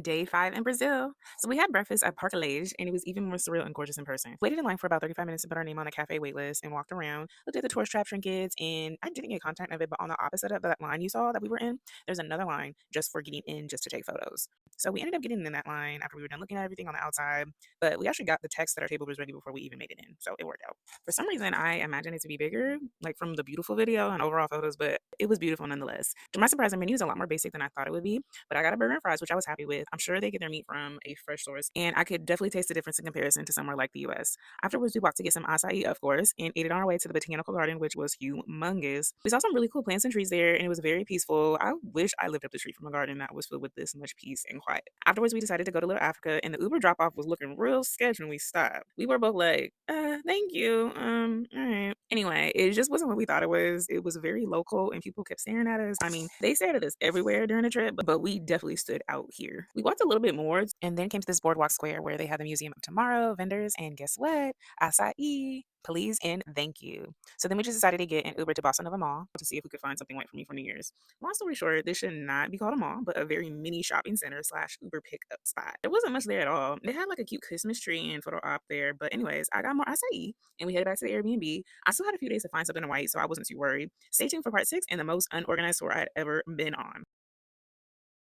Day 5 in Brazil. So we had breakfast at Park Lage, and it was even more surreal and gorgeous in person. Waited in line for about 35 minutes to put our name on a cafe wait list and walked around, looked at the tourist trap trinkets, and I didn't get contact of it, but on the opposite of that line you saw that we were in, there's another line just for getting in just to take photos. So we ended up getting in that line after we were done looking at everything on the outside, but we actually got the text that our table was ready before we even made it in. So it worked out. For some reason, I imagined it to be bigger, like from the beautiful video and overall photos, but it was beautiful nonetheless. To my surprise, the menu is a lot more basic than I thought it would be, but I got a burger and fries, which I was happy with. I'm sure they get their meat from a fresh source, and I could definitely taste the difference in comparison to somewhere like the US. Afterwards, we walked to get some acai, of course, and ate it on our way to the botanical garden, which was humongous. We saw some really cool plants and trees there, and it was very peaceful. I wish I lived up the street from a garden that was filled with this much peace and quiet. Afterwards, we decided to go to Little Africa, and the Uber drop off was looking real sketch when we stopped. We were both like, thank you. All right. Anyway, it just wasn't what we thought it was. It was very local, and people kept staring at us. I mean, they stared at us everywhere during the trip, but we definitely stood out here. We walked a little bit more and then came to this boardwalk square where they had the Museum of Tomorrow, vendors, and guess what? Acai, please and thank you. So then we just decided to get an Uber to Bossa Nova Mall to see if we could find something right for me for New Year's. Long story short, this should not be called a mall, but a very mini shopping center slash Uber pickup spot. There wasn't much there at all. They had like a cute Christmas tree and photo op there, but anyways, I got more acai and we headed back to the Airbnb. I still had a few days to find something to white, so I wasn't too worried. Stay tuned for part 6 and the most unorganized tour I had ever been on.